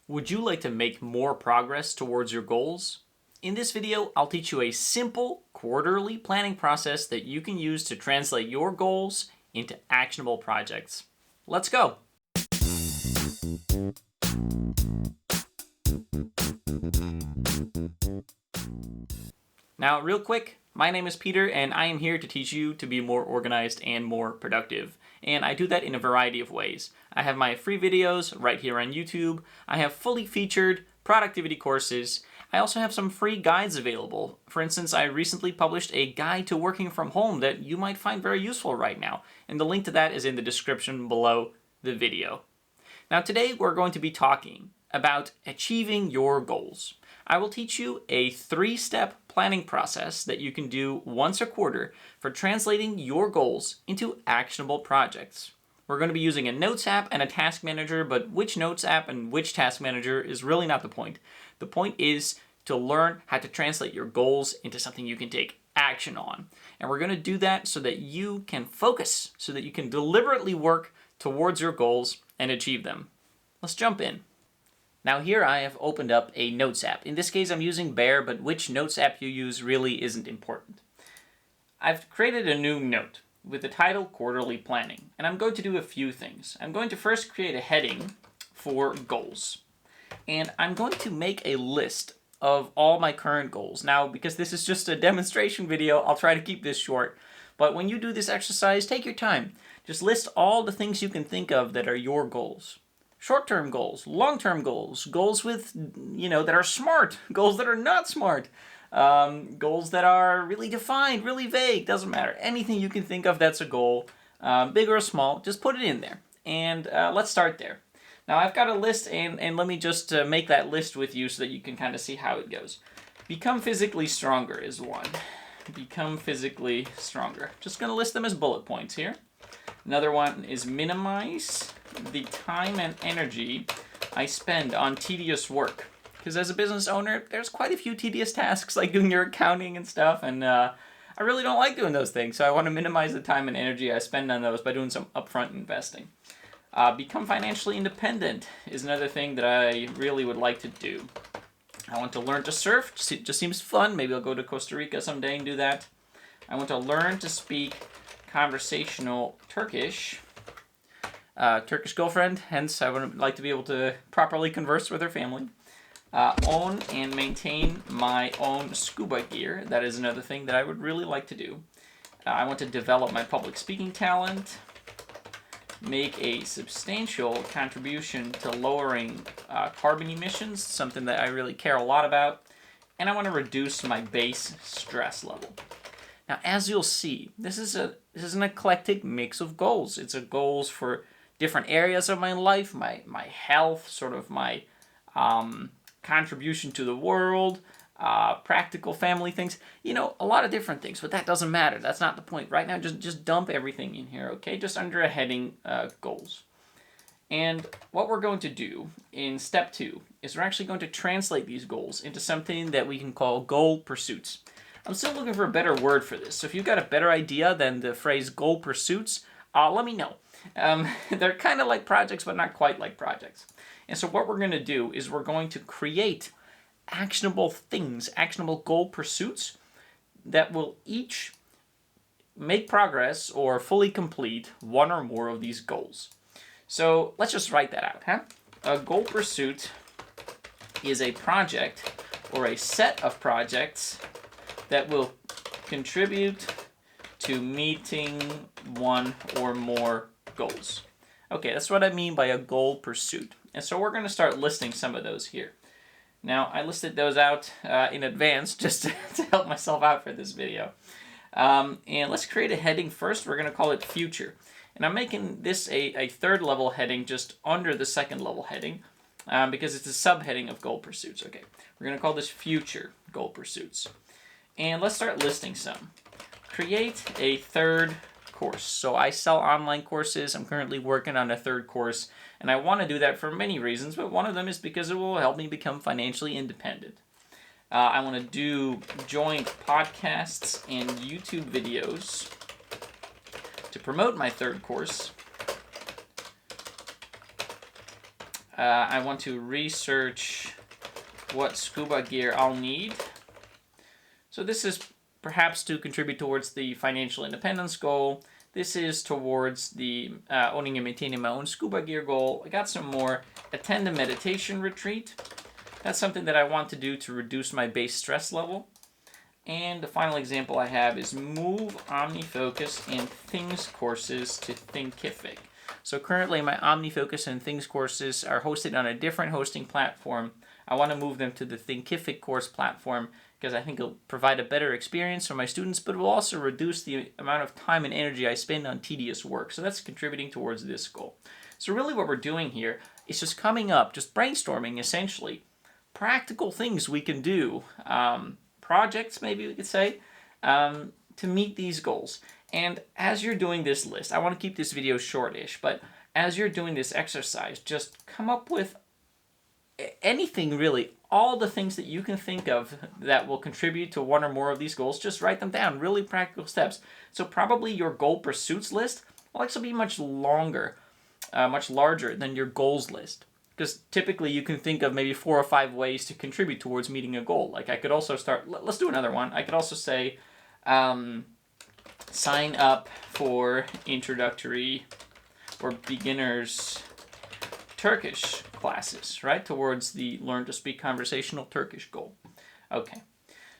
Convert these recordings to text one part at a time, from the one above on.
Would you like to make more progress towards your goals? In this video, I'll teach you a simple quarterly planning process that you can use to translate your goals into actionable projects. Let's go! Now, real quick, my name is Peter, and I am here to teach you to be more organized and more productive. And I do that in a variety of ways. I have my free videos right here on YouTube. I have fully featured productivity courses. I also have some free guides available. For instance, I recently published a guide to working from home that you might find very useful right now. And the link to that is in the description below the video. Now, today we're going to be talking about achieving your goals. I will teach you a 3-step planning process that you can do once a quarter for translating your goals into actionable projects. We're going to be using a Notes app and a Task Manager, but which Notes app and which Task Manager is really not the point. The point is to learn how to translate your goals into something you can take action on. And we're going to do that so that you can focus, so that you can deliberately work towards your goals and achieve them. Let's jump in. Now here I have opened up a Notes app. In this case I'm using Bear, but which Notes app you use really isn't important. I've created a new note with the title Quarterly Planning, and I'm going to do a few things. I'm going to first create a heading for goals, and I'm going to make a list of all my current goals. Now, because this is just a demonstration video, I'll try to keep this short, but when you do this exercise, take your time. Just list all the things you can think of that are your goals. Short-term goals, long-term goals, goals with, that are smart, goals that are not smart, goals that are really defined, really vague, doesn't matter. Anything you can think of that's a goal, big or small, just put it in there. And let's start there. Now I've got a list, and let me just make that list with you so that you can kind of see how it goes. Become physically stronger is one. Become physically stronger. Just going to list them as bullet points here. Another one is minimize the time and energy I spend on tedious work. Because as a business owner, there's quite a few tedious tasks like doing your accounting and stuff, and I really don't like doing those things, so I want to minimize the time and energy I spend on those by doing some upfront investing. Become financially independent is another thing that I really would like to do. I want to learn to surf, it just seems fun. Maybe I'll go to Costa Rica someday and do that. I want to learn to speak conversational Turkish. Turkish girlfriend, hence I would like to be able to properly converse with her family. Own and maintain my own scuba gear. That is another thing that I would really like to do. I want to develop my public speaking talent. Make a substantial contribution to lowering carbon emissions, something that I really care a lot about. And I want to reduce my base stress level. Now, as you'll see, this is an eclectic mix of goals. It's a goals for different areas of my life, my health, sort of my contribution to the world, practical family things, a lot of different things, but that doesn't matter. That's not the point. Right now, just dump everything in here, okay? Just under a heading, goals. And what we're going to do in step 2 is we're actually going to translate these goals into something that we can call goal pursuits. I'm still looking for a better word for this, so if you've got a better idea than the phrase goal pursuits, let me know. They're kind of like projects, but not quite like projects. And so what we're going to do is we're going to create actionable things, actionable goal pursuits that will each make progress or fully complete one or more of these goals. So let's just write that out, huh? A goal pursuit is a project or a set of projects that will contribute to meeting one or more goals. Okay, that's what I mean by a goal pursuit. And so we're going to start listing some of those here. Now, I listed those out in advance just to help myself out for this video. And let's create a heading first. We're going to call it Future. And I'm making this a third level heading just under the second level heading because it's a subheading of goal pursuits. Okay, we're going to call this Future Goal Pursuits. And let's start listing some. Create a third course. So I sell online courses. I'm currently working on a third course, and I want to do that for many reasons, but one of them is because it will help me become financially independent. I want to do joint podcasts and YouTube videos to promote my third course. I want to research what scuba gear I'll need. So this is perhaps to contribute towards the financial independence goal. This is towards the owning and maintaining my own scuba gear goal. I got some more. Attend a meditation retreat. That's something that I want to do to reduce my base stress level. And the final example I have is move OmniFocus and Things courses to Thinkific. So currently my OmniFocus and Things courses are hosted on a different hosting platform. I want to move them to the Thinkific course platform because I think it'll provide a better experience for my students, but it will also reduce the amount of time and energy I spend on tedious work. So that's contributing towards this goal. So really what we're doing here is just coming up, just brainstorming essentially, practical things we can do, projects maybe we could say, to meet these goals. And as you're doing this list, I want to keep this video shortish, but as you're doing this exercise, just come up with anything really, all the things that you can think of that will contribute to one or more of these goals. Just write them down, really practical steps. So probably your goal pursuits list will actually be much longer, much larger than your goals list. Because typically you can think of maybe 4 or 5 ways to contribute towards meeting a goal. Like I could also start, let's do another one. I could also say, sign up for introductory or beginners Turkish classes, right? Towards the learn to speak conversational Turkish goal. Okay.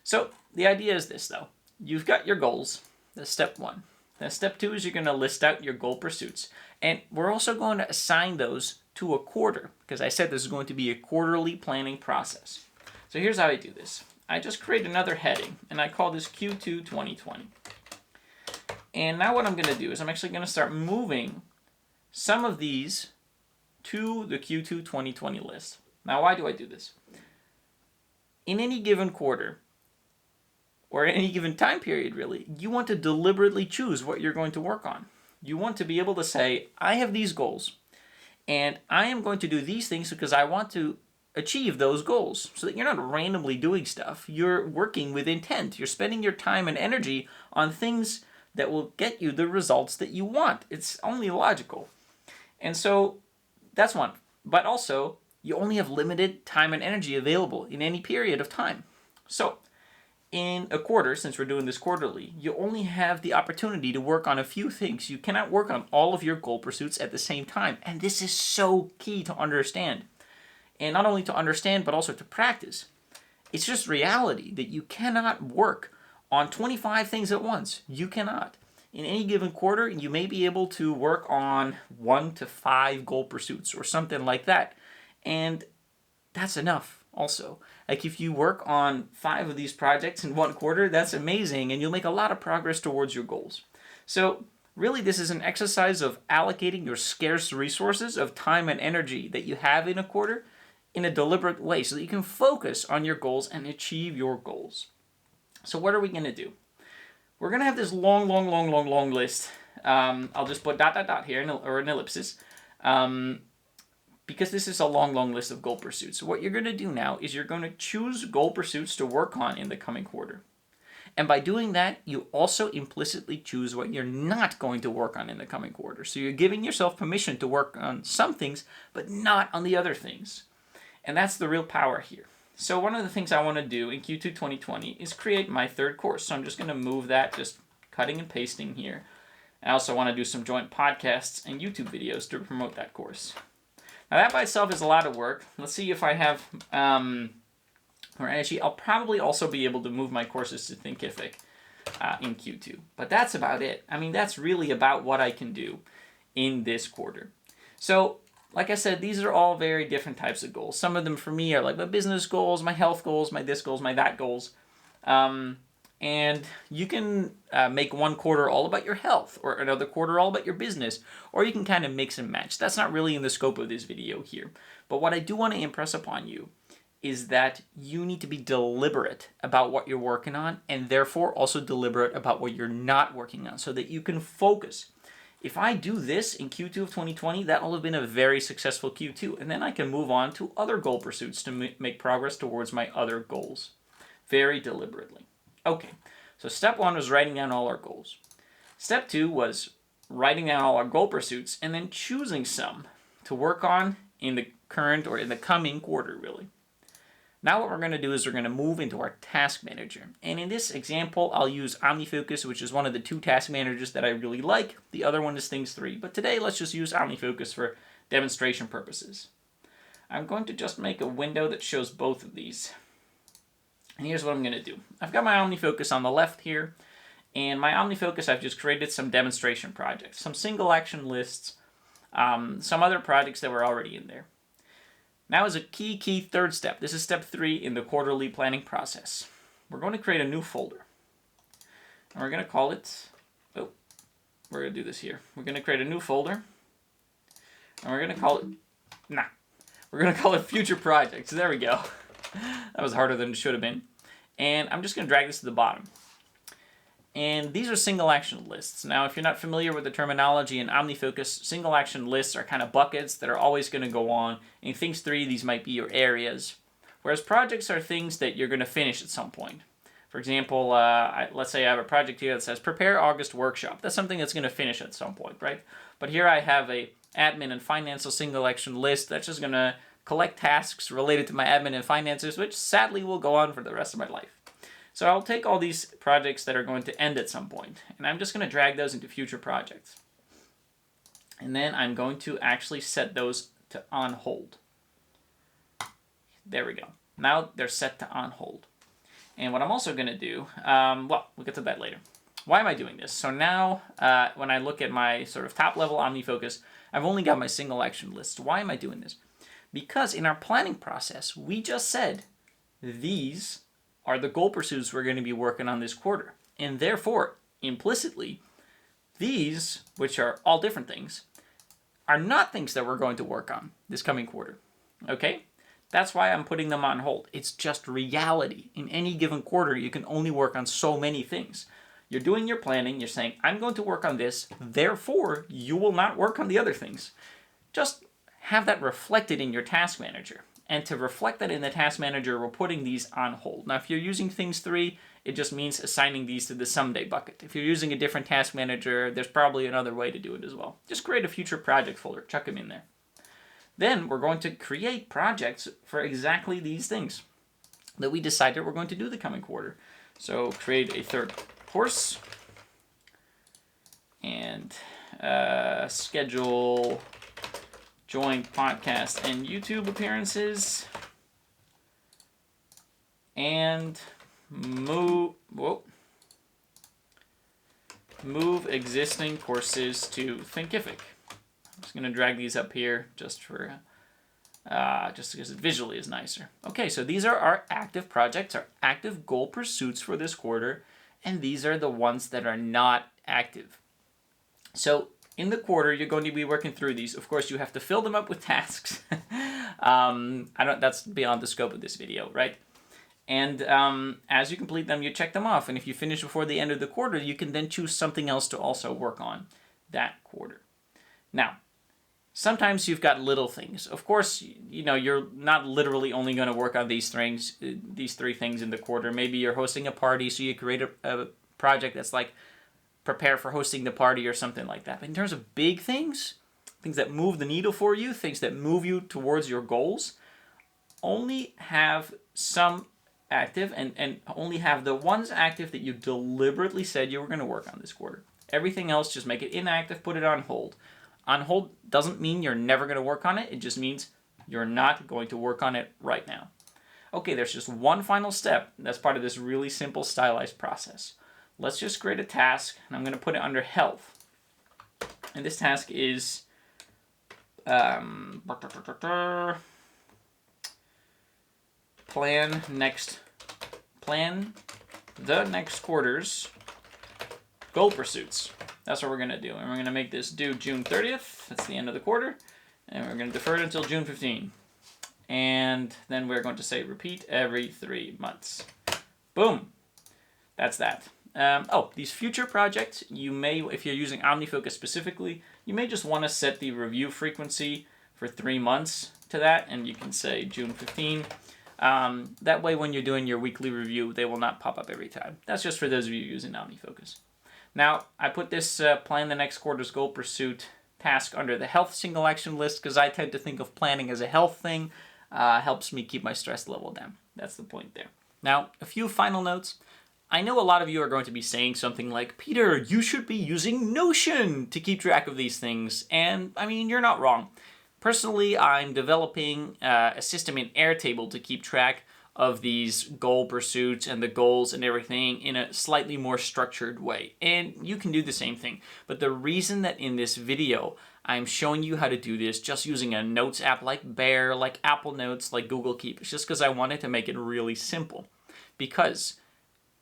So the idea is this though. You've got your goals. That's step 1. Then step 2 is you're going to list out your goal pursuits. And we're also going to assign those to a quarter, because I said this is going to be a quarterly planning process. So here's how I do this. I just create another heading, and I call this Q2 2020. And now what I'm going to do is I'm actually going to start moving some of these to the Q2 2020 list. Now why do I do this? In any given quarter, or any given time period really, you want to deliberately choose what you're going to work on. You want to be able to say, I have these goals, and I am going to do these things because I want to achieve those goals, so that you're not randomly doing stuff. You're working with intent. You're spending your time and energy on things that will get you the results that you want. It's only logical. And so that's one. But also, you only have limited time and energy available in any period of time. So in a quarter, since we're doing this quarterly, you only have the opportunity to work on a few things. You cannot work on all of your goal pursuits at the same time. And this is so key to understand. And not only to understand, but also to practice. It's just reality that you cannot work on 25 things at once. You cannot. In any given quarter, you may be able to work on 1 to 5 goal pursuits or something like that. And that's enough also. Like if you work on 5 of these projects in 1 quarter, that's amazing, and you'll make a lot of progress towards your goals. So really this is an exercise of allocating your scarce resources of time and energy that you have in a quarter in a deliberate way so that you can focus on your goals and achieve your goals. So what are we going to do? We're going to have this long list. I'll just put ... here, or an ellipsis. Because this is a long list of goal pursuits. So what you're going to do now is you're going to choose goal pursuits to work on in the coming quarter. And by doing that, you also implicitly choose what you're not going to work on in the coming quarter. So you're giving yourself permission to work on some things, but not on the other things. And that's the real power here. So one of the things I want to do in Q2 2020 is create my 3rd course. So I'm just going to move that, just cutting and pasting here. I also want to do some joint podcasts and YouTube videos to promote that course. Now that by itself is a lot of work. Let's see if I have, or actually I'll probably also be able to move my courses to Thinkific in Q2. But that's about it. I mean, that's really about what I can do in this quarter. So like I said, these are all very different types of goals. Some of them for me are like my business goals, my health goals, my this goals, my that goals. And you can make 1 quarter all about your health, or another quarter all about your business, or you can kind of mix and match. That's not really in the scope of this video here. But what I do want to impress upon you is that you need to be deliberate about what you're working on, and therefore also deliberate about what you're not working on, so that you can focus. If I do this in Q2 of 2020, that will have been a very successful Q2, and then I can move on to other goal pursuits to make progress towards my other goals, very deliberately. Okay, so step 1 was writing down all our goals. Step 2 was writing down all our goal pursuits and then choosing some to work on in the current or in the coming quarter, really. Now what we're going to do is we're going to move into our task manager. And in this example, I'll use OmniFocus, which is one of the 2 task managers that I really like. The other one is Things 3. But today, let's just use OmniFocus for demonstration purposes. I'm going to just make a window that shows both of these. And here's what I'm going to do. I've got my OmniFocus on the left here. And my OmniFocus, I've just created some demonstration projects, some single action lists, some other projects that were already in there. Now is a key third step. This is step 3 in the quarterly planning process. We're going to create a new folder. And we're going to call it, we're going to do this here. We're going to create a new folder. And we're going to call it, we're going to call it Future Projects. There we go. That was harder than it should have been. And I'm just going to drag this to the bottom. And these are single action lists. Now, if you're not familiar with the terminology in OmniFocus, single action lists are kind of buckets that are always going to go on. In Things 3, these might be your areas. Whereas projects are things that you're going to finish at some point. For example, let's say I have a project here that says Prepare August Workshop. That's something that's going to finish at some point, right? But here I have a admin and financial single action list that's just going to collect tasks related to my admin and finances, which sadly will go on for the rest of my life. So I'll take all these projects that are going to end at some point, and I'm just going to drag those into future projects. And then I'm going to actually set those to on hold. There we go. Now they're set to on hold. And what I'm also going to do, we'll get to that later. Why am I doing this? So now when I look at my sort of top level OmniFocus, I've only got my single action lists. Why am I doing this? Because in our planning process, we just said these are the goal pursuits we're going to be working on this quarter. And therefore, implicitly, these, which are all different things, are not things that we're going to work on this coming quarter. Okay? That's why I'm putting them on hold. It's just reality. In any given quarter, you can only work on so many things. You're doing your planning, you're saying, I'm going to work on this, therefore, you will not work on the other things. Just have that reflected in your task manager. And to reflect that in the task manager, we're putting these on hold. Now, if you're using Things 3, it just means assigning these to the someday bucket. If you're using a different task manager, there's probably another way to do it as well. Just create a future project folder, chuck them in there. Then we're going to create projects for exactly these things that we decided we're going to do the coming quarter. So create a third course and schedule joint podcast and YouTube appearances, and move existing courses to Thinkific. I'm just going to drag these up here just because it visually is nicer. Okay, so these are our active projects, our active goal pursuits for this quarter, and these are the ones that are not active. So in the quarter, you're going to be working through these. Of course, you have to fill them up with tasks. That's beyond the scope of this video, right? And as you complete them, you check them off. And if you finish before the end of the quarter, you can then choose something else to also work on that quarter. Now, sometimes you've got little things. Of course, you're not literally only going to work on these three things in the quarter. Maybe you're hosting a party, so you create a project that's like prepare for hosting the party or something like that. But in terms of big things, things that move the needle for you, things that move you towards your goals, only have some active and only have the ones active that you deliberately said you were going to work on this quarter. Everything else, just make it inactive, put it on hold. On hold doesn't mean you're never going to work on it. It just means you're not going to work on it right now. Okay, there's just one final step that's part of this really simple stylized process. Let's just create a task, and I'm going to put it under health. And this task is plan the next quarter's goal pursuits. That's what we're going to do. And we're going to make this due June 30th. That's the end of the quarter. And we're going to defer it until June 15. And then we're going to say repeat every 3 months. Boom. That's that. These future projects, you may, if you're using OmniFocus specifically, you may just want to set the review frequency for 3 months to that, and you can say June 15. That way, when you're doing your weekly review, they will not pop up every time. That's just for those of you using OmniFocus. Now, I put this plan the next quarter's goal pursuit task under the health single action list because I tend to think of planning as a health thing. Helps me keep my stress level down. That's the point there. Now, a few final notes. I know a lot of you are going to be saying something like, Peter, you should be using Notion to keep track of these things. And, I mean, you're not wrong. Personally, I'm developing a system in AirTable to keep track of these goal pursuits and the goals and everything in a slightly more structured way. And you can do the same thing. But the reason that in this video I'm showing you how to do this just using a notes app like Bear, like Apple Notes, like Google Keep, it's just because I wanted to make it really simple. Because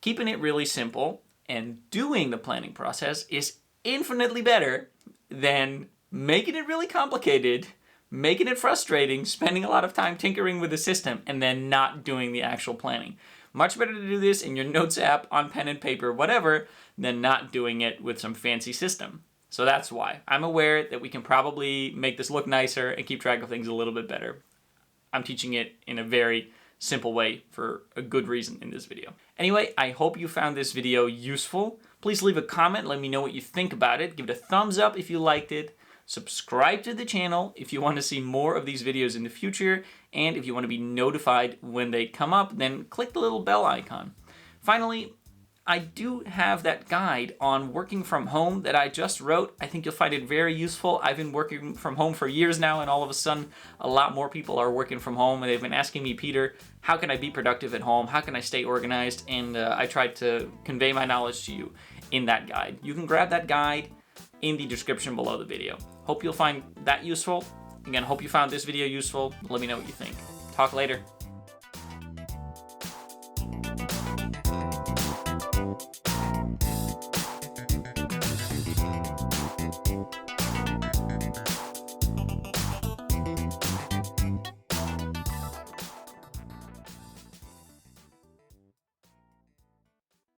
keeping it really simple and doing the planning process is infinitely better than making it really complicated, making it frustrating, spending a lot of time tinkering with the system, and then not doing the actual planning. Much better to do this in your notes app, on pen and paper, whatever, than not doing it with some fancy system. So that's why. I'm aware that we can probably make this look nicer and keep track of things a little bit better. I'm teaching it in a very simple way for a good reason in this video. Anyway, I hope you found this video useful. Please leave a comment, let me know what you think about it. Give it a thumbs up if you liked it. Subscribe to the channel if you want to see more of these videos in the future, and if you want to be notified when they come up, then click the little bell icon. Finally, I do have that guide on working from home that I just wrote. I think you'll find it very useful. I've been working from home for years now, and all of a sudden, a lot more people are working from home, and they've been asking me, Peter, how can I be productive at home? How can I stay organized? And I tried to convey my knowledge to you in that guide. You can grab that guide in the description below the video. Hope you'll find that useful. Again, hope you found this video useful. Let me know what you think. Talk later.